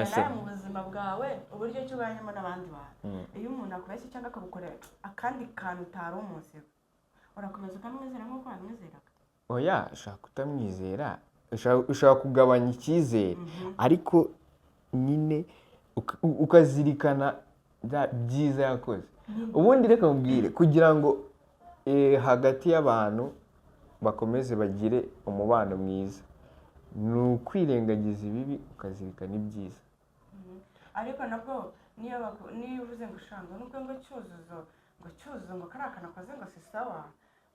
se mu buzima bwawe uburyo cyo ubanyemo n'abandi bantu iyo umuntu akubeshye cyangwa akagukorera akandi kantu utari umuzi urakomeza ukamwizera nk'uko wamwizeraga oya ushaka kutamwizera ushaka kugabanya icyizere ariko nyine ukazirikana byiza yakoze ubundi reka mubwire kugira ngo hagati y'abantu bakomeze bagire umubano mwiza ni ukwirengagiza ibibi ukazirikana ibyiza ariko nabwo niyo uvuze ngo ushanga nubwo ngo cyuzuzo ngo kariya kantu akoze ngo si sawa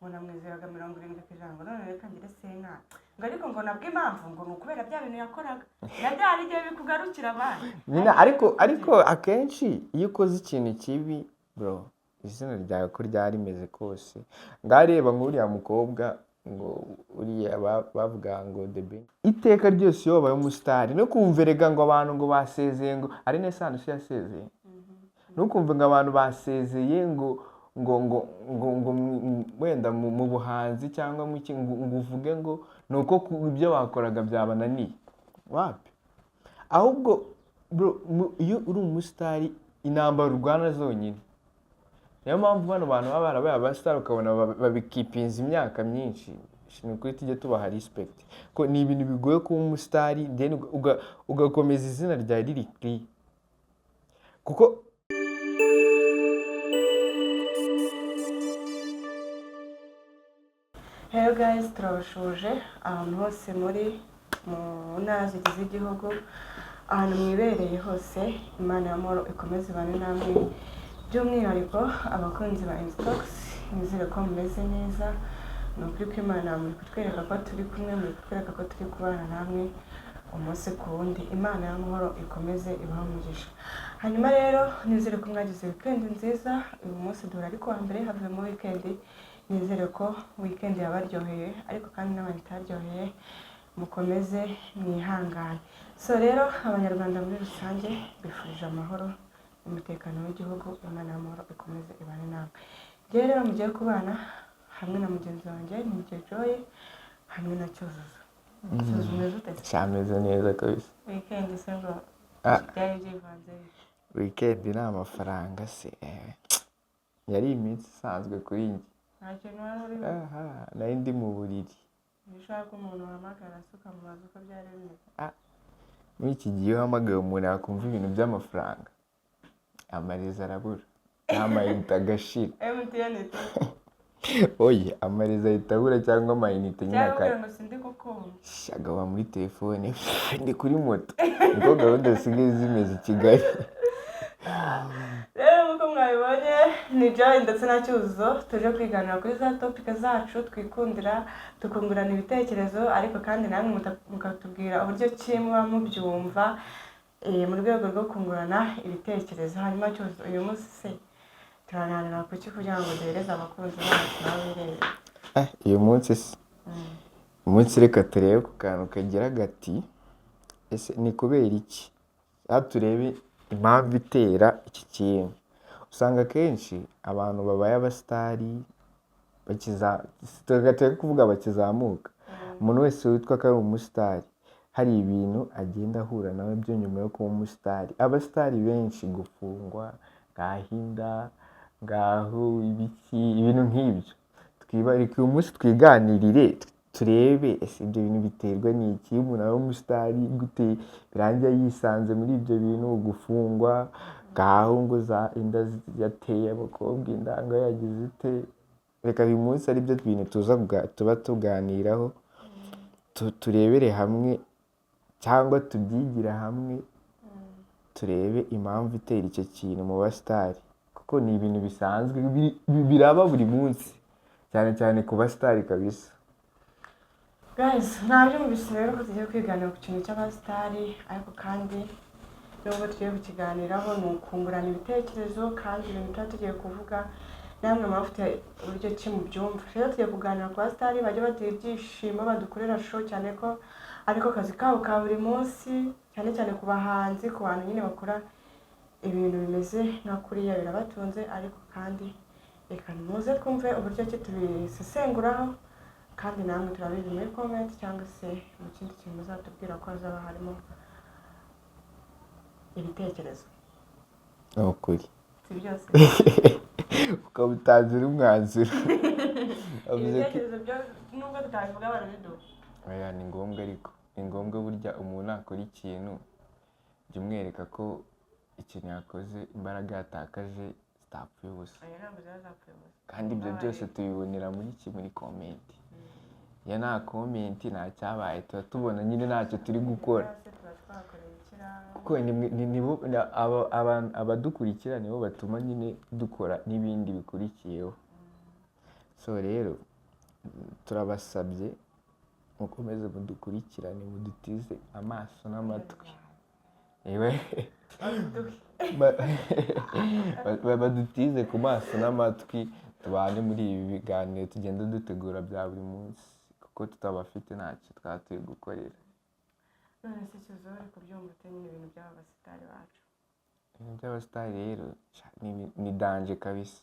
ngo namwizeraga 70% ngo none reka ngire sena ngo ariko ngo nabwo impamvu ngo ni ukubera bya bintu yakoraga na byari igihe bikugarukira abandi nyine ariko akenshi iyo ukoze ikintu kibi bro izina ryawe ko ryari rimeze kose ngareba nk'uriya mukobwa ngo uriya bavuga ngo debe iteka ryose iyo wabaye umusitari no kumverega ngo abantu ngo basezeye ngo ari nesano si yasezeye no kumva ngo abantu basezeye ngo wenda mu buhanzi cyangwa mu ngo uvuge ngo nuko ibyo bakoraga byabananiye wapi ahubwo bro iyo uri umusitari intambara urwana zonyine niyo mpamvu bano bantu baba barabaye abasitari ukabona babikipinza imyaka myinshi ni ukuri tujye tubaha respect ko ni ibintu bigoye kuba umusitari then ugakomeza izina ryawe riri clear kuko hello guys turabashuje ahantu hose muri mu ntara zigize igihugu ahantu mwibereye hose imana y'amahoro ikomeze ibane namwe by'umwihariko abakunzi ba Instox nizere ko mumeze neza ni ukuri ko imana muri kutwereka ko turi kumwe muri kutwereka ko turi kubana namwe umunsi ku wundi imana y'amahoro ikomeze ibahe umugisha hanyuma rero nizere ko mwagize weekend nziza uyu munsi duhura ari kuwa mbere havuye mu weekend nizere ko weekend yabaryoheye ariko kandi n'abandi itaryoheye mukomeze mwihangane so rero abanyarwanda muri rusange bifurije amahoro umutekano w'igihugu imana y'amahoro ikomeze ibane namwe rero mugiye kubana hamwe na mugenzi wanjye ni Joy hamwe na Cyuzuzo umeze ute cyameze neza kabisa weekend se ngo byari byivanze weekend ni amafaranga se yari iminsi isanzwe kuri njye nta kintu wari uri nari ndi mu buriri ushaka umuntu wahamagara se ukamubaza uko byari bimeze muri iki gihe uhamagaye umuntu yakumva ibintu by'amafaranga amareza arabura n'amayinite agashira MTN oye amareza ahita abura cyangwa amayinite nyine cyangwa ngo sindi kukumva shagaba muri telefone ndi kuri moto niko gahunda zisigaye zimeze i Kigali rero nk'uko mwabibonye ni Joy ndetse na Cyuzuzo tuje kwiganira kuri za topic zacu twikundira tukungurana ibitekerezo ariko kandi namwe mukatubwira uburyo ki muba mubyumva mu rwego rwo kungurana ibitekerezo hanyuma Cyuzuzo uyu munsi se turananira kuki kugira ngo duhereze abakunzi bacu nabo birebe uyu munsi se umunsi reka turebe ku kantu kagira gati ese ni kubera iki aha turebe impamvu itera iki kintu usanga akenshi abantu babaye abasitari tugateka kuvuga bakizamuka umuntu wese witwa ko ari umusitari hari ibintu agenda ahura nawe byo nyuma yo kuba umusitari abasitari benshi gufungwa ngahinda ngaho ibintu nk'ibyo twibarike uyu munsi twiganirire turebe ese ibyo bintu biterwa n'iki umuntu ari umusitari gute birangira yisanze muri ibyo bintu gufungwa ngaho ngo za inda yateye abakobwa indanga yagize ite reka uyu munsi ari byo bintu tuba tuganiraho turebere hamwe cyangwa tubyigira hamwe turebe impamvu itera icyo kintu mu basitari kuko ni ibintu bisanzwe biraba buri munsi cyane cyane ku basitari kabisa guys ntabyo mubise rero ko tugiye kwiganira ku kintu cy'abasitari ariko kandi nubwo tugiye kukiganiraho ni ukungurana ibitekerezo kandi ibintu tuba tugiye kuvuga namwe mufite uburyo ki mubyumva rero tugiye kuganira ku basitari bajya bagira ibyishimo badukorera show cyane ko ariko kazi kabo ka buri munsi cyane cyane ku bahanzi ku bantu nyine bakora ibintu bimeze nka kuriya birabatunze ariko kandi reka muze twumve uburyo ki tubisesenguraho kandi namwe turabizi muri comment cyangwa se mu kindi kintu muzatubwira ko hazaba harimo ibitekerezo ni ukuri si byose ukaba utanzura umwanzuro ibitekerezo byo nubwo tutabivuga barabiduha oya ni ngombwa, ariko ni ngombwa burya umuntu nakora ikintu jya umwereka ko ikintu yakoze imbaraga yatakaje zitapfuye ubusa, oya ntabwo ziba zapfuye ubusa kandi ibyo byose tubibonera muri komenti. iyo nta komenti nta cyabaye, tuba tubona nyine ntacyo turi gukora, kuko abadukurikira nibo batuma nyine dukora n'ibindi bikurikiyeho. So rero turabasabye mukomeze mudukurikirane, mudutize amaso n'amatwi, badutize ku maso n'amatwi, tubane muri ibi biganiro tugenda dutegura bya buri munsi, kuko tutabafite ntacyo twaba turi gukorera. none se ikibazo bari kubyumva ute nyine ibintu by'abasitari bacu? Ibintu by'abasitari rero ni danje kabisa,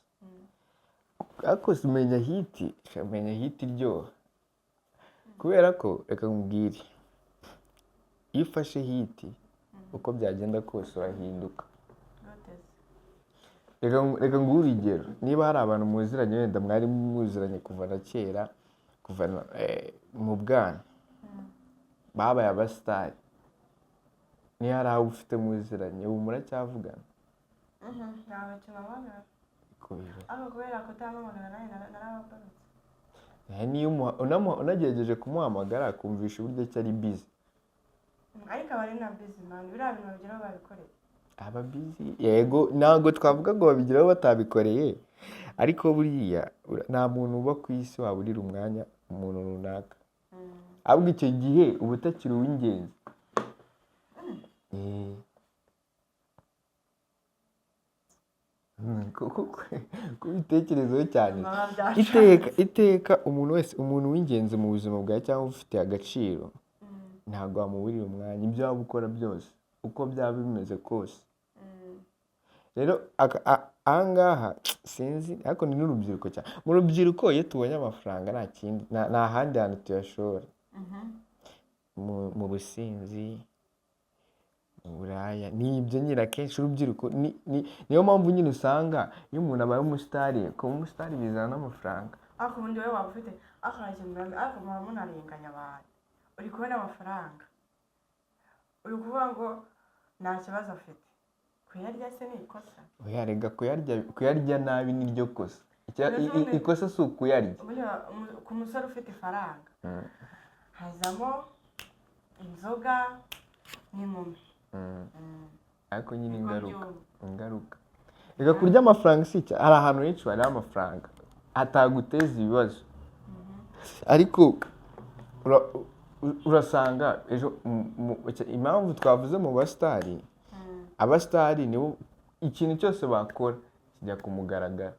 ariko umenya hiti iryoha, kubera ko reka nkubwire, iyo ufashe hiti uko byagenda kose urahinduka. Reka nguhe urugero, niba hari abantu muziranye, wenda mwari muziranye kuva na kera, kuva mu bwana babaye abasitari, niyo hari aho ufite muziranye ubu muracyavugana? ntawe kibabagara ariko kubera ko utamamagana nawe narababarutse. niyo unagerageje kumuhamagara akumvisha uburyo ki ari bizi, ariko aba ari na bizi mani, biriya bintu babigeraho babikoreye. aba bizi yego, ntabwo twavuga ngo babigeraho batabikoreye, ariko buriya nta muntu uba ku isi waburira umwanya umuntu runaka, ahubwo icyo gihe uba utakiri uw'ingenzi. kubitekerezaho cyane, iteka umuntu wese, umuntu w'ingenzi mu buzima bwawe cyangwa ufitiye agaciro, ntabwo wamuburira umwanya ibyo waba ukora byose uko byaba bimeze kose. rero ahangaha sinzi, ariko ni n'urubyiruko cyane. Mu rubyiruko iyo tubonye amafaranga nta kindi, nta handi hantu tuyashora, mu businzi, mu buraya, ni ibyo nyine akenshi urubyiruko. niyo mpamvu nyine usanga iyo umuntu abaye umusitari, kuba umusitari bizana n'amafaranga. ariko ubundi wowe waba ufite akakintu, ariko muba munarenganya abantu, uri kubona amafaranga uri kuvuga ngo nta kibazo afite, kuyarya se ni ikosa? oya rega, kuyarya nabi ni ryo kosa, ikosa si ukuyarya. ku musore ufite ifaranga hazamo inzoga n'inkumi, ariko nyine ingaruka reka kurya amafaranga si icyaha. hari ahantu henshi hariho amafaranga ataguteza ibibazo, ariko urasanga ejo impamvu twavuze mu basitari, abasitari nibo ikintu cyose bakora kijya ku mugaragaro,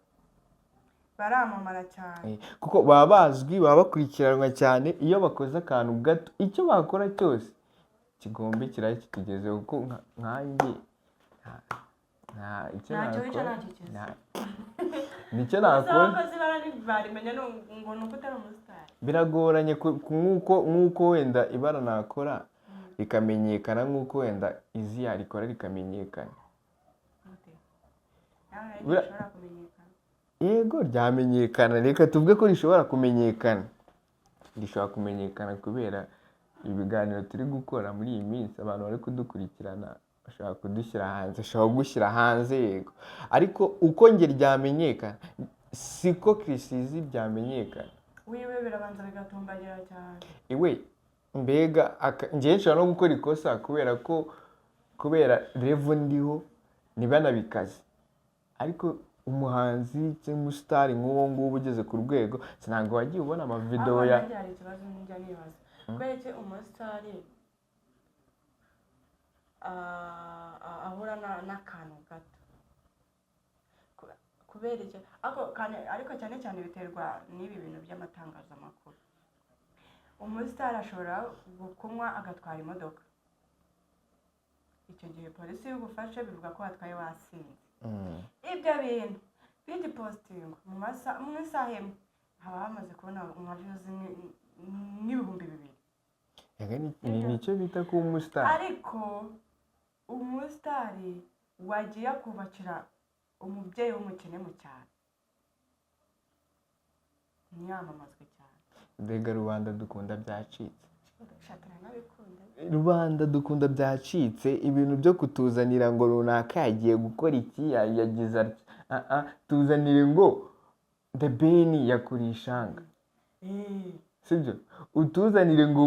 baramamara cyane, kuko baba bazwi, baba bakurikiranwa cyane. iyo bakoze akantu gato, icyo bakora cyose kigombe kirari kitugezeho, kuko nkanjye icyo nakora nicyo nakora. biragoranye nk'uko wenda ibara nakora rikamenyekana, nk'uko wenda izi yarikora rikamenyekana. yego ryamenyekana, reka tuvuge ko rishobora kumenyekana, kubera ibiganiro turi gukora muri iyi minsi. abantu bari kudukurikirana bashobora kudushyira hanze, bashobora kugushyira hanze, yego, ariko uko njye ryamenyekana siko Kirisizi byamenyekana. wiwe birabanza bigatumbagira cyane, iwe mbega njye nshobora no gukora ikosa kubera revo ndiho ntibanabikaze, ariko umuhanzi cyangwa umusitari nk'uwo nguwo ugeze ku rwego, ntabwo wagiye ubona amavidewo ya... hari ikibazo njya nibaza, kubera ko umusitari ahura n'akantu gato, kubera icyo, ariko cyane cyane biterwa n'ibi bintu by'amatangazamakuru. umusitari ashobora kunywa agatwara imodoka, icyo gihe polisi y'ugufashe bivuga ko watwaye wasinze. ibyo bintu bigipositinga mu isaha imwe haba hamaze kubona nka viyuzi n'ibihumbi 2,000. ni icyo bita kuba umusitari. ariko umusitari wagiye kubakira umubyeyi w'umukene mu cyaro ntiyamamazwe cyane. mbega rubanda dukunda byacitse, Shatana n'abikunda. rubanda dukunda byacitse, ibintu byo kutuzanira ngo runaka yagiye gukora iki, yagize atya, tuzanire ngo The Ben yakuriye ishanga, sibyo? Utuzanire ngo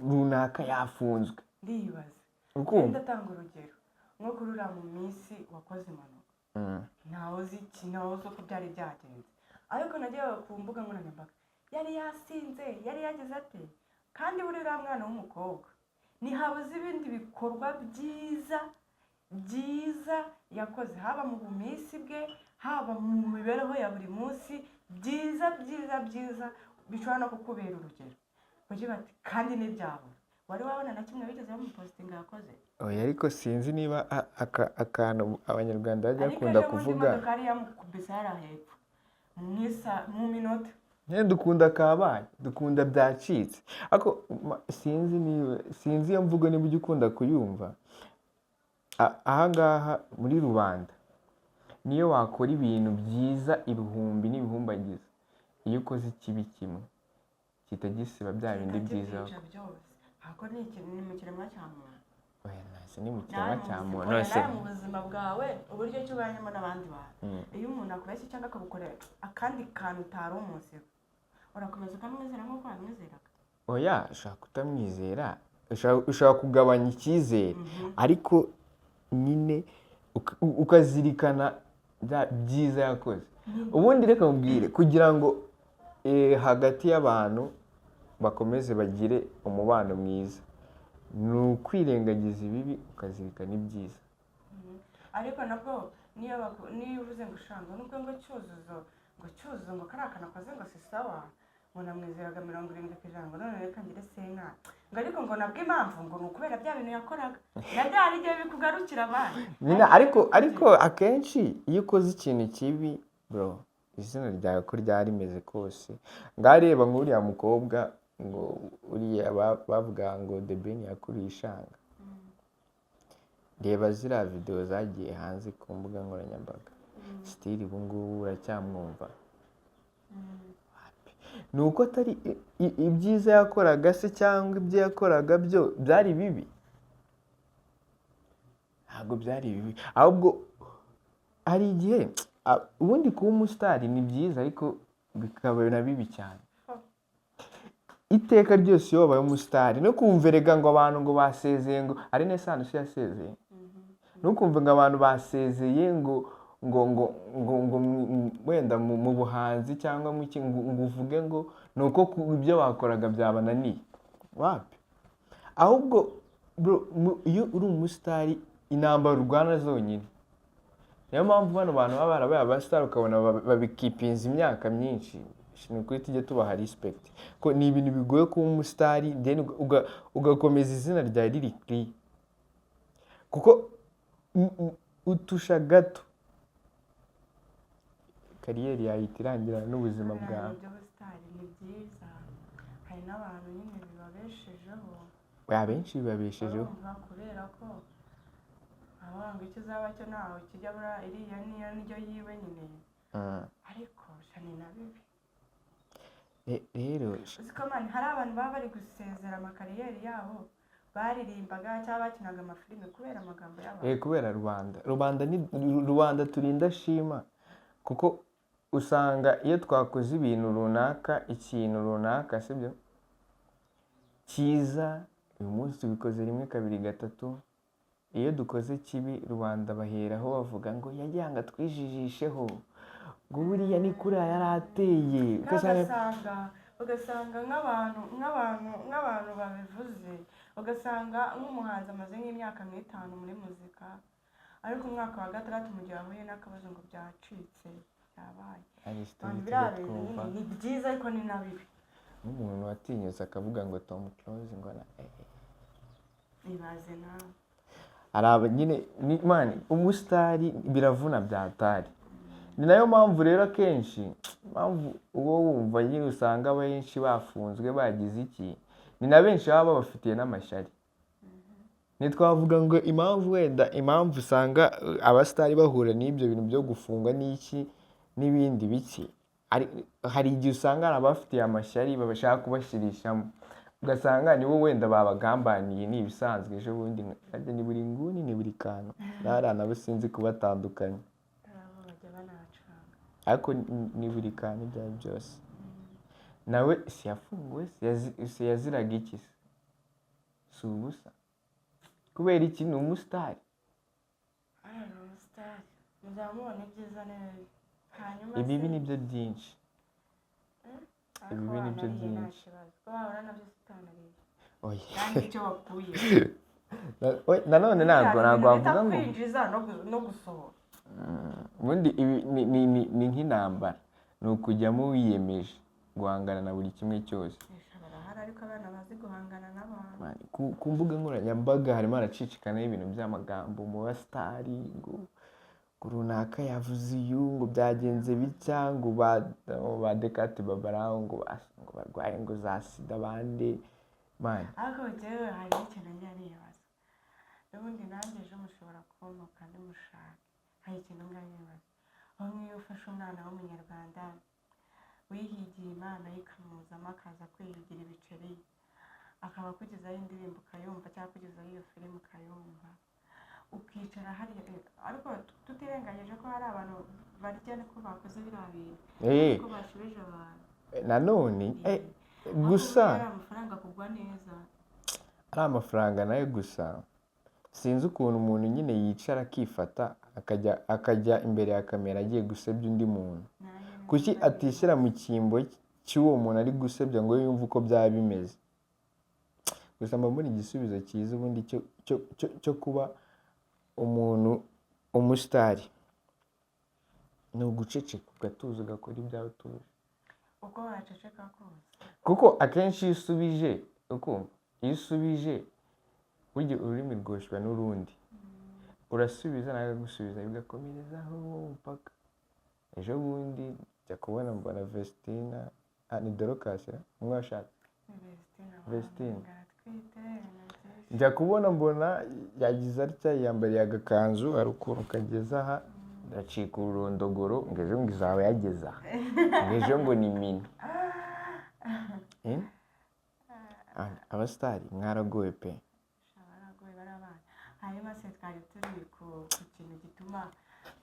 runaka yafunzwe. Ndibaza ukumva ndatanga urugero nko kuri uriya mu minsi wakoze impanuka, ntawe uzi uko byari byagenze, ariko nagiye ku mbuga nkoranyambaga yari yasinze, yari yagize ate, kandi buriya mwana w'umukobwa ntihabuze ibindi bikorwa byiza yakoze, haba mu buminsi bwe, haba mu mibereho ya buri munsi, byiza bishobora no kukubera urugero kugira bati kandi n'ibyabura. Wari wabona na kimwe bigeze bamupositinga yakoze? oya, ariko sinzi niba akantu abanyarwanda bajya bakunda kuvuga, ariko ejo yamukubise hariya hepfo mu minota. dukunda kabaye, dukunda byacitse, ariko sinzi iyo mvugo niba ujya ukunda kuyumva. Ahangaha muri rubanda niyo wakora ibintu byiza ibihumbi n'ibihumbagiza, iyo ukoze ikibi kimwe gihita gisiba bya bindi byiza. Ako ni ikintu, ni mu kiremwa cya muntu. Oya, ntacyo ni mu kiremwa cya muntu. Nawe mu buzima bwawe uburyo ki ubanyemo n'abandi bantu, iyo umuntu akubeshye cyangwa akagukorera akandi kantu utari umuziho, urakomeza ukamwizera nk'uko wamwizeraga? Oya, ushaka kutamwizera, ushaka kugabanya icyizere, ariko nyine ukazirikana byiza yakoze. Ubundi reka mubwire, kugira ngo hagati y'abantu bakomeze bagire umubano mwiza, ni ukwirengagiza ibibi ukazirikana ibyiza. Ariko nabwo niyo uvuze ngo ushanga nubwo ngo cyuzuzo ngo kariya kantu akoze ngo si sawa, ngo namwizeraga 70%, ngo none reka ngire senkana ngo, ariko ngo nabwo impamvu ngo ni ukubera bya bintu yakoraga na byari igihe bikugarukira abandi nyine. ariko akenshi iyo ukoze ikintu kibi bro, izina ryawe ko ryari rimeze kose. Ngareba nk'uriya mukobwa ngo uriya bavuga ngo The Ben yakuriye ishanga, reba ziriya video zagiye hanze ku mbuga nkoranyambaga, sitiri ubu ngubu uracyamwumva. Ni uko atari ibyiza yakoraga se cyangwa ibyo yakoraga byo byari bibi? Ntabwo byari bibi, ahubwo hari igihe ubundi kuba umusitari ni byiza, ariko bikaba na bibi cyane. Iteka ryose iyo wabaye umusitari, no kumva erega ngo abantu ngo basezeye, ngo ari Nesano se yasezeye, no kumva ngo abantu basezeye ngo wenda mu buhanzi cyangwa mu iki, ngo uvuge ngo ni uko ibyo bakoraga byabananiye. Wapi? Ahubwo bro, iyo uri umusitari intambara urwana zonyine. Niyo mpamvu bano bantu baba barabaye abasitari ukabona babikipinza imyaka myinshi, ni ukuri tujye tubaha respect, ko ni ibintu bigoye kuba umusitari then ugakomeza izina rya riri clear, kuko utusha gato kariyeri yahita irangirana n'ubuzima bwawe. Ubusitari ni byiza, hari n'abantu nyine bibabeshejeho, benshi bibabeshejeho kubera ko abanga icyo uzaba cyo nawe kijya bura iriya niyo yiwe nyine, ariko ni na bibi. Rero uziko mani hari abantu baba bari gusezera amakariyeri yabo baririmbaga cyangwa bakinaga amafilime kubera amagambo y'abantu. Kubera rubanda turinda shima, kuko usanga iyo twakoze ikintu runaka sibyo cyiza, uyu munsi tubikoze rimwe kabiri gatatu, iyo dukoze kibi rubanda baheraho bavuga ngo yajyanga twijijisheho, ngo buriya ni kuriya yari ateye. ugasanga nk'abantu babivuze, ugasanga nk'umuhanzi amaze nk'imyaka 5 muri muzika, ariko umwaka wa 6 mu gihe ahuye n'akabazo ngo byacitse byabaye. Ni byiza ariko ni na bibi. Nk'umuntu watinyutse akavuga ngo Tom Close ngo na ibaze nawe. Araba nyine mani, umusitari biravuna byatari. Ni nayo mpamvu rero akenshi uwo wumva nyine usanga abenshi bafunzwe bagize iki, ni na benshi baba babafitiye n'amashyari. ntitwavuga ngo impamvu wenda impamvu usanga abasitari bahura n'ibyo bintu byo gufungwa n'iki n'ibindi biki, hari igihe usanga hari abafitiye amashyari bashaka kubashirishamo, ugasanga nibo wenda babagambaniye, ni ibisanzwe ejo bundi ni buri nguni ni buri kantu, nariya nabo sinzi kubatandukanya, ariko ni buri kantu ibyo ari byose. Nawe si yafunguwe si yaziraga iki se? Si ubusa kubera iki? ni umusitari. ni umusitari muzamubona ibyiza neza, hanyuma ibibi nibyo byinshi, ibibi nibyo byinshi. wabona nabyo sitanariye oya kandi icyo wakuye nanone ntabwo wavuga ngo kwinjiza no gusohora. ubundi ibi ni nk'intambara, ni ukujyamo wiyemeje guhangana na buri kimwe cyose. barahari ariko abana bazi guhangana n'abantu. ku mbuga nkoranyambaga harimo haracicikanaho ibintu by'amagambo mu basitari, ngo runaka yavuze uyu, ngo byagenze bitya, ngo ba Dekate Babaraho ngo barwaye ngo za sida bande mani. ariko njyewe hari ikintu njya nibaza, ubundi nanjye ejo mushobora kubona kandi mushaka, hari ikintu njya nibaza, aho nk'iyo ufashe umwana w'umunyarwanda wihigiye Imana ikamuzamo akaza kwihigira ibiceri, akaba akugezaho indirimbo ukayumva cyangwa akugezaho iyo filime ukayumva, ukicara hariya, ariko tutirengagije ko hari abantu barya ko bakoze biriya bintu, ko bashubije abantu nanone gusa ari amafaranga kugwa neza, ari amafaranga nayo gusa sinzi ukuntu umuntu nyine yicara akifata akajya imbere ya kamera agiye gusebya undi muntu. Kuki atishyira mu cyimbo cy'uwo muntu ari gusebya ngo yumve uko byaba bimeze? Gusa mbona igisubizo cyiza ubundi cyo kuba umuntu umusitari ni uguceceka, ugatuza, ugakora ibyawe utuje. uko waceceka kose, kuko akenshi iyo usubije ukumva, iyo usubije burya ururimi rwoshywa n'urundi, urasubiza nawe gusubiza bigakomerezaho mpaka ejo bundi njya kubona mbona Vestina, ni Dorcas umwe washatse Vestina, njya kubona mbona yagize atya, yiyambariye agakanzu ari ukuntu kageze aha, ndacika ururondogoro, ngo ejo ngo izaba yageze aha, ngo ejo ngo ni mini. abasitari mwaragowe pe. baragoye barabana. hanyuma se twari turi ku kintu gituma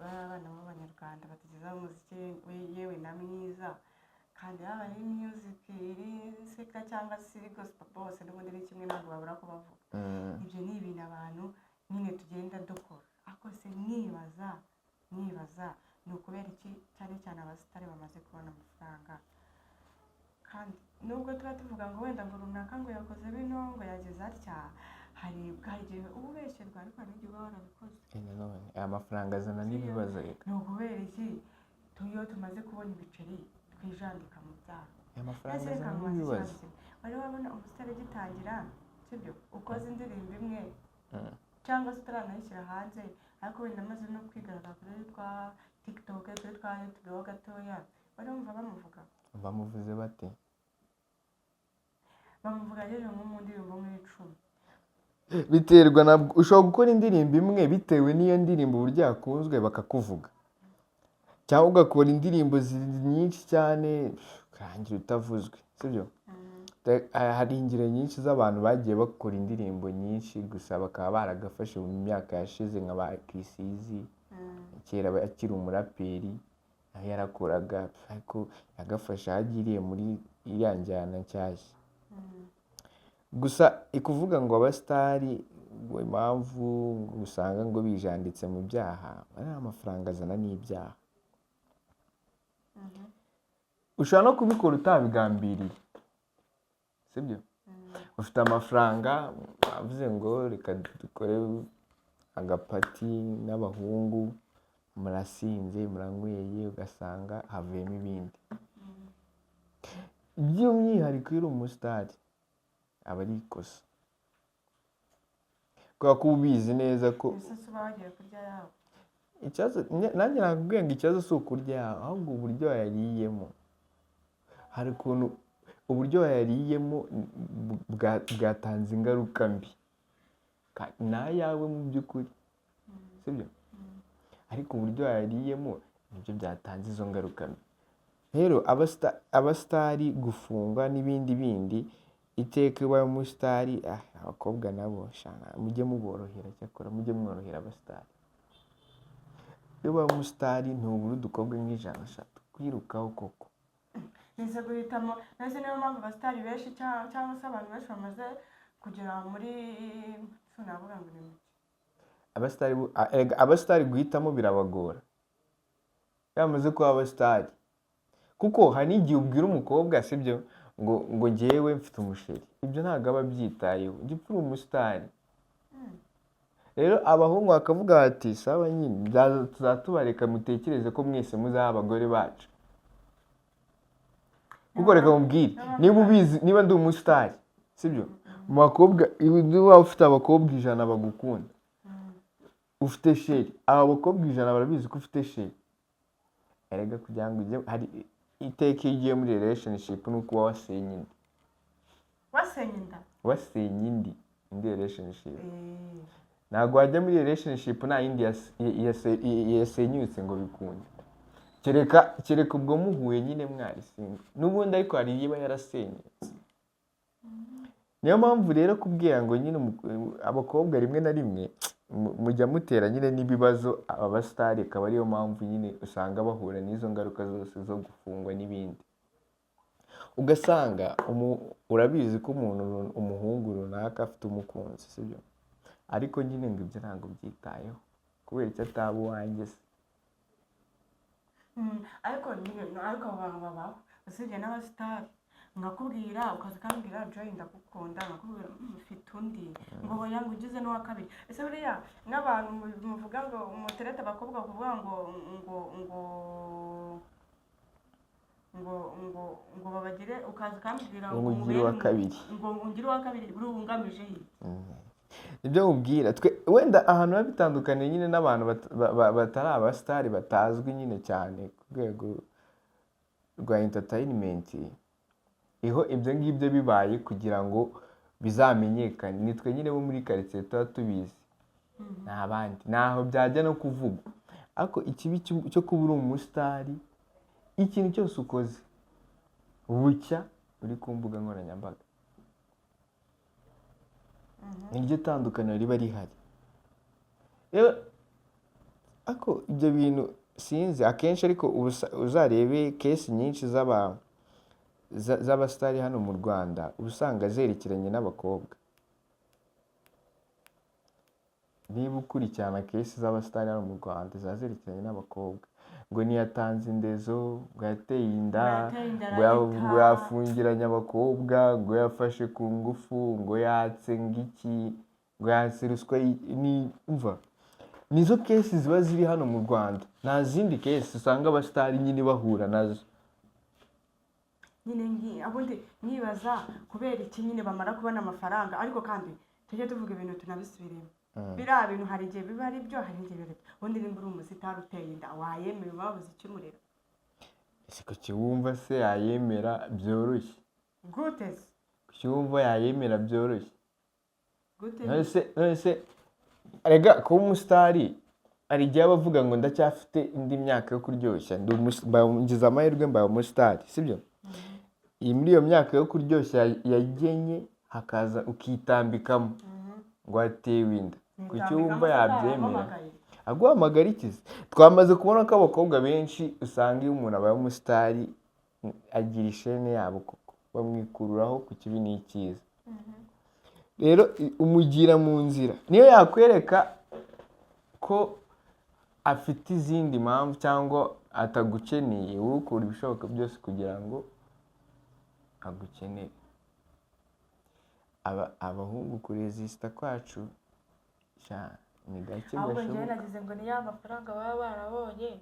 abana b'abanyarwanda batugezaho umuziki yewe na mwiza, kandi yaba ari music iri seka cyangwa se iri gospel, bose n'ubundi ni kimwe, ntabwo babura kubavuga. ibyo ni ibintu abantu nyine tugenda dukora, ariko se nibaza ni ukubera iki cyane cyane abasitari bamaze kubona amafaranga, kandi nubwo tuba tuvuga ngo wenda ngo runaka ngo yakoze bino ngo yageze atya, hari igihe uba ubeshyerwa, ariko hari igihe uba warabikoze. nanone aya mafaranga azana n'ibibazo reka. ni ukubera iki iyo tumaze kubona ibiceri twijandika mu byaha? aya mafaranga azana n'ibibazo. wari wabona umusitari ugitangira, sibyo, ukoze indirimbo imwe cyangwa se utaranayishyira hanze, ariko wenda amaze no kwigaragara kuri twa TikTok, kuri twa YouTube ho gatoya, wari wumva bamuvuga? bamuvuze bate? bamuvuga rero nko mu ndirimbo nk'icumi. biterwa na, ushobora gukora indirimbo imwe bitewe n'iyo ndirimbo uburyo yakunzwe bakakuvuga, cyangwa ugakora indirimbo nyinshi cyane ukarangira utavuzwe, sibyo? hari ingero nyinshi z'abantu bagiye bakora indirimbo nyinshi gusa bakaba baragafashe mu myaka yashize, nka ba Krisizi kera akiri umuraperi nawe yarakoraga, ariko yagafashe ahagiriye muri iriya njyana nshyashya. gusa ikuvuga ngo abasitari impamvu usanga ngo bijanditse mu byaha, ari amafaranga azana n'ibyaha. ushobora no kubikora utabigambiriye, sibyo? ufite amafaranga, wavuze ngo reka dukore agapati n'abahungu, murasinze muranyweye, ugasanga havuyemo ibindi. by'umwihariko iyo uri umusitari aba ari ikosa, kubera ko ubizi neza ko nanjye nakubwiye ngo ikibazo si ukurya yawe, ahubwo uburyo wayariyemo. hari ukuntu uburyo wayariyemo bwatanze ingaruka mbi. ni ayawe mu by'ukuri, sibyo? Ariko uburyo yariyemo nibyo byatanze izo ngaruka mbi. Rero abasitari gufungwa n'ibindi bindi, iteka iwawe umusitari, abakobwa nabo mujye muborohera, cyakora mujye mworohera abasitari. Iyo ubaye umusitari ntubura udukobwa nk'ijana kwirukaho koko. nize guhitamo nese niyo mpamvu abasitari benshi cyangwa se abantu benshi bamaze kugera muri navuga ngo ni abasitari guhitamo birabagora yamaze kuba abasitari, kuko hari n'igihe ubwira umukobwa sibyo ngo ngewe mfite umusheri, ibyo ntabwo aba abyitayeho, uri umusitari. Rero abahungu bakavuga bati sawa nyine tuzatubareka mutekereze ko mwese muzaba abagore bacu, kuko reka mubwire, niba ubizi, niba ndi umusitari sibyo, mu bakobwa niba ufite abakobwa 100 bagukunda, ufite sheri, aba bakobwa 100 barabizi ko ufite sheri. Erega kugira ngo ujye hari iteka iyo ugiye muri relationship nuko uba wasenye indi. Wasenye indi relationship. Ntabwo wajya muri relationship nta yindi yasenyutse ngo bikunde. Kereka ubwo muhuye nyine mwari single. N'ubundi ariko hari iba yarasenyutse. Niyo mpamvu rero kubwira ngo nyine abakobwa rimwe na rimwe mujya mutera nyine n'ibibazo abasitari, akaba ariyo mpamvu nyine usanga bahura n'izo ngaruka zose zo gufungwa n'ibindi. Ugasanga urabizi ko umuhungu runaka afite umukunzi sibyo, ariko nyine ngo ibyo ntabwo byitayeho kubera icyo ataba uwanjye se. ariko abantu babaho usibye n'abasitari, nkakubwira ukaza ukambwira Joy ndagukunda, nkakubwira mfite undi, ngo hoya ngo ugize n'uwa kabiri. Ese buriya n'abantu muvuga ngo muterete abakobwa kuvuga ngo babagire, ukaza ukambwira ngo ungire uwa kabiri, ngo ungire uwa kabiri, buri ungamije iki? Ibyo mubwira wenda ahantu biba bitandukanye nyine n'abantu batari abasitari batazwi nyine cyane ku rwego rwa entertainment. Iho ibyo ngibyo bibaye kugira ngo bizamenyekane, nitwe nyine bo muri quartier tuba tubizi, nta bandi naho byajya no kuvugwa. Ariko ikibi cyo kuba uri umusitari, ikintu cyose ukoze bucya uri ku mbuga nkoranyambaga, niryo tandukaniro riba rihari. Rero ako ibyo bintu sinzi akenshi, ariko uzarebe kesi nyinshi z'abasitari hano mu Rwanda usanga zerekeranye n'abakobwa. Niba ukurikirana kesi z'abasitari hano mu Rwanda zazerekeranye n'abakobwa, ngo niyatanze indezo, ngo yateye inda, ngo yafungiranye abakobwa, ngo yafashe ku ngufu, ngo yatse ngiki, ngo yatse ruswa. Umva, nizo kesi ziba ziri hano mu Rwanda, nta zindi kesi usanga abasitari nyine bahura nazo. Nyine abundi nibaza kubera iki nyine bamara kubona amafaranga, ariko kandi tujye tuvuga ibintu tunabisubiremo. Biriya bintu hari igihe biba ari byo, hari igihe biba ubundi nimba uri umusitari uteye inda wayemera babuze ikimurera. Ese ko kiwumva se yayemera byoroshye gute se? Kiwumva yayemera byoroshye gute? None arega kuba umusitari hari igihe abavuga ngo ndacyafite indi myaka yo kuryoshya, ngize amahirwe mbaye umusitari sibyo. Iyi muri iyo myaka yo kuryoshya yagenye hakaza ukitambikamo ngo atewe inda, kuki wumva yabyemera? Aguhamagara ikizi. Twamaze kubona ko abakobwa benshi usanga iyo umuntu abaye umusitari agira ishene yabo koko, bamwikururaho ku kibi n'ikiza. Rero umugira mu nzira, niyo yakwereka ko afite izindi mpamvu cyangwa atagukeneye, wowe ukora ibishoboka byose kugira ngo agukenere. Abahungu kurezisita kwacu ni gake ahubwo gashoboka. njyewe nagize ngo niyo amafaranga baba barabonye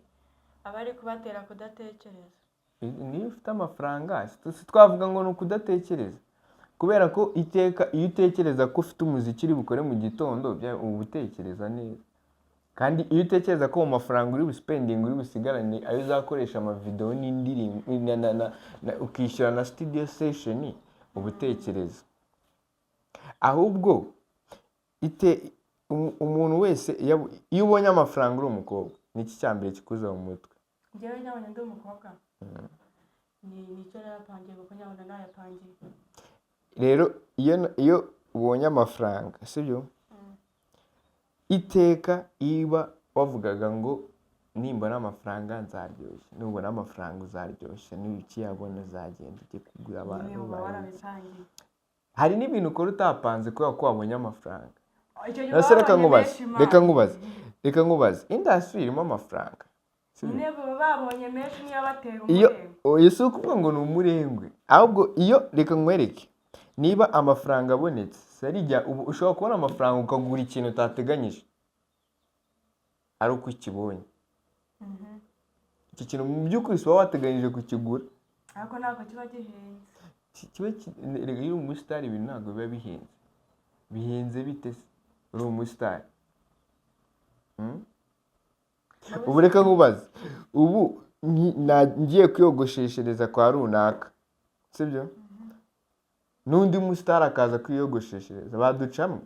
aba ari kubatera kudatekereza. Niyo ufite amafaranga si twavuga ngo ni ukudatekereza, kubera ko iteka iyo utekereza ko ufite umuziki uri bukore mu gitondo uba utekereza neza. Kandi iyo utekereza ko mu mafaranga uri buspending uri busigarane ayo uzakoresha amavideo n'indirimbo ukishyura na studio session, uba utekereza. Ahubwo umuntu wese iyo ubonye amafaranga uri umukobwa ni iki cya mbere kikuza mu mutwe? njyewe nyabona ndi umukobwa nicyo narapangiye kuko nyabona nayapangiye. Rero iyo ubonye amafaranga sibyo, iteka iba wavugaga ngo nimbona amafaranga nzaryoshye, nubona amafaranga uzaryoshye, n'ukiyabona uzagenda ujye kugura abantu bawe. Hari n'ibintu ukora utapanze kubera ko wabonye amafaranga. Reka nkubaze industry irimo amafaranga. Babonye menshi niyo batera umurengwe. Iyo si ukuvuga ngo ni umurengwe, ahubwo iyo reka nkwereke niba amafaranga abonetse sarijya ushobora kubona amafaranga ukagura ikintu utateganyije ari uko ukibonye. Iki kintu mu by'ukuri uba wateganyije kukigura, ariko ntabwo kiba gihenze. Iyo uri umusitari ibintu ntabwo biba bihenze. Bihenze bite se uri umusitari? Ubu reka nkubaze, ubu ngiye kwiyogosheshereza kwa runaka sibyo, n'undi musitari akaza kwiyogosheshereza, baducamo?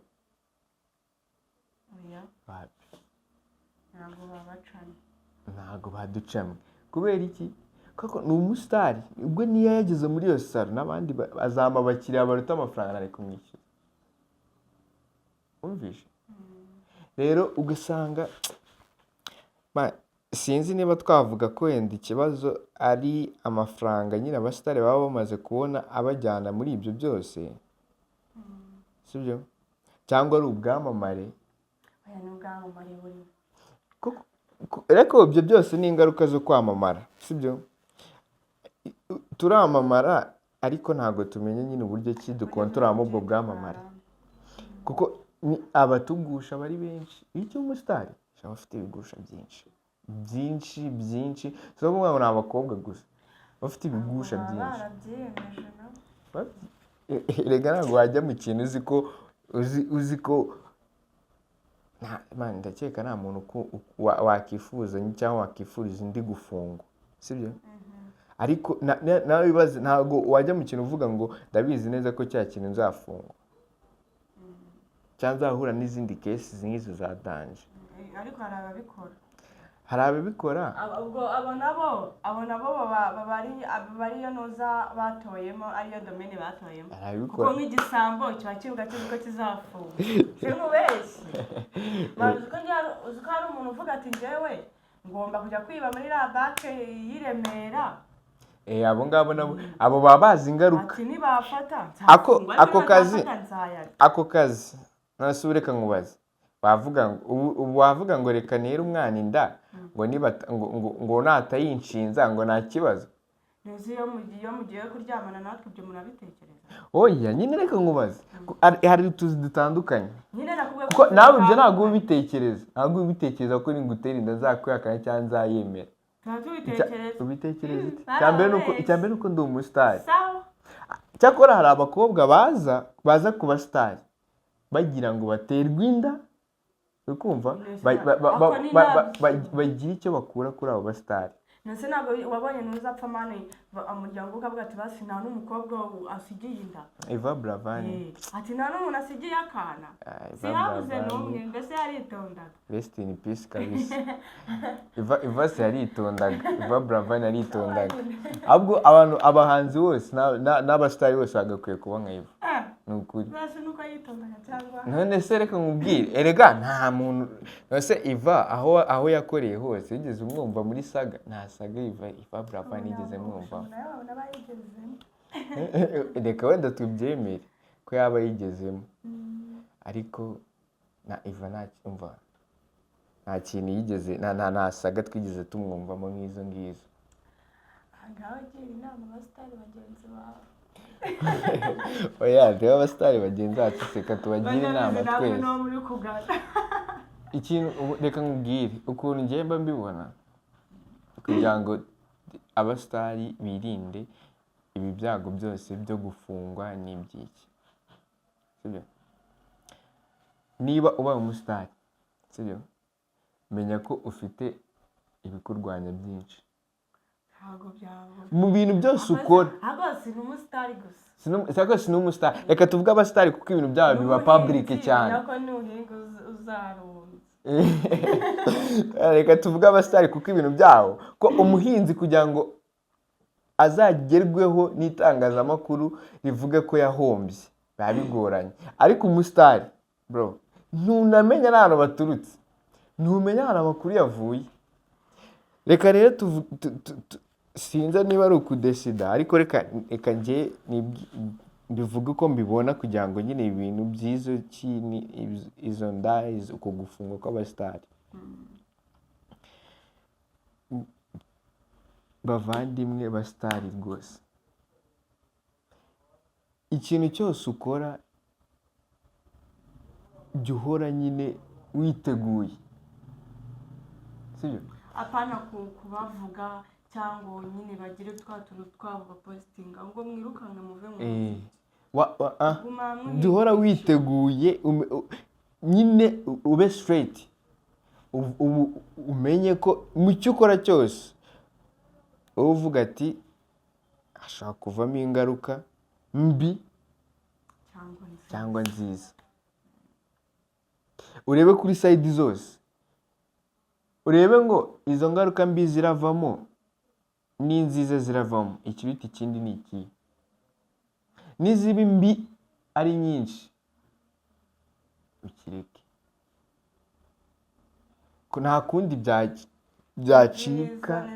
Ntabwo baducamo. Kubera iki? Kuko ni umusitari, ubwo niyo yageze muri iyo saro n'abandi azama abakiriya baruta amafaranga ari kumwishyura. Wumvishe? Rero ugasanga sinzi niba twavuga ko wenda ikibazo ari amafaranga nyine abasitari baba bamaze kubona abajyana muri ibyo byose sibyo, cyangwa ari ubwamamare. Ariko ibyo byose ni ingaruka zo kwamamara sibyo. Turamamara ariko ntabwo tumenye nyine uburyo ki dukontoramo ubwo bwamamare, kuko abatugusha bari benshi. Icyo umusitari ashobora afite ibigusha byinshi si ukuvuga ngo ni abakobwa gusa bafite ibigusha byinshi. Rega ntabwo wajya mu kintu uzi ko ndakeka nta muntu wakifuza cyangwa wakifuriza undi gufungwa sibyo. Ariko nawe bibaze, ntabwo wajya mu kintu uvuga ngo ndabizi neza ko cya kintu nzafungwa cyangwa nzahura n'izindi kesi nk'izo za danje. Ariko hari ababikora. Hari ababikora. Abo nabo bari iyo noza batoyemo, ariyo domene batoyemo. Arabikora. Kuko nk'igisambo kiba kivuga ko kizafunga. Simubeshye. Uzi ko hari umuntu uvuga ati njyewe ngomba kujya kwiba muri la banke y'i Remera. Abo ngabo nabo abo baba bazi ingaruka. Ati nibafata ako kazi nase reka nkubaze, wavuga ngo reka nere umwana inda ngo natayinshinza ngo nta kibazo. Nzi iyo mugiye kuryamana natwe ibyo murabitekereza. Oya nyine reka nkubaze, hari utuzi dutandukanye. Nyine nakubwiye ko nawe ibyo ntabwo ubitekereza ko ningutera inda nzakwihakana cyangwa nzayemera. Ubitekereza icyambere nuko ndi umusitari. Cyakora hari abakobwa baza ku basitari bagira ngo baterwe inda, ukumva bagira icyo bakura kuri abo basitari. Nase ntabwo wabonye ntuzapfa mane umuryango ukavuga ati basi nta n'umukobwa asigiye inda. Eva Bravani ati nta n'umuntu asigiye akana. Sihabuze n'umwe, mbese yaritondaga. Rest in peace kabisa. Eva se yaritondaga, Eva Bravani yaritondaga. Ahubwo abahanzi bose n'abasitari bose bagakwiye kuba nka Eva. Nukuri. Basi nuko yitondaga cyangwa. None se reka nkubwire, erega nta muntu nose Eva aho yakoreye hose yigeze umwumva muri saga, nta saga Eva Bravani yigeze mwumva. Reka wenda tubyemere ko yaba yigezemo, ariko na Eva nta kintu yigeze, nta saga twigeze tumwumvamo nk'izo ngizo. Ngaho gira inama abasitari bagenzi bawe. Oya reba abasitari bagenzi bacu seka tubagire inama twese. Ikintu reka nkubwire ukuntu ngiye mba mbibona, kugira ngo abasitari birinde ibi byago byose byo gufungwa n'ibyiki sibyo. Niba ubaye umusitari sibyo, menya ko ufite ibikurwanya byinshi. ntabwo byabura mu bintu byose ukora. ahubwo si n'umusitari gusa Sako si n'umusitari, reka tuvuge abasitari kuko ibintu byabo biba public cyane. ko nuhinga uzarumva Reka tuvuge abasitari kuko ibintu byabo, ko umuhinzi kugira ngo azagerweho n'itangazamakuru rivuge ko yahombye biba bigoranye, ariko umusitari bro ntunamenya n'ahantu baturutse, ntumenya ahantu amakuru yavuye. Reka rero sinzi niba ari ukudesida, ariko reka njye mbivuge uko mbibona kugira ngo nyine ibintu by'izo izo nda uko gufungwa kw'abasitari. Bavandimwe basitari rwose, ikintu cyose ukora jya uhora nyine witeguye, sibyo? apana kubavuga cyangwa nyine bagire twa tuntu twabo bapositinga ngo mwirukanke muve mu jya uhora witeguye, nyine ube straight, umenye ko mu cyo ukora cyose wowe uvuga ati hashobora kuvamo ingaruka mbi cyangwa nziza. Urebe kuri sayidi zose, urebe ngo izo ngaruka mbi ziravamo n'inziza ziravamo, ikiruta ikindi ni iki. N'iziba mbi ari nyinshi ukireke, ko nta kundi byacika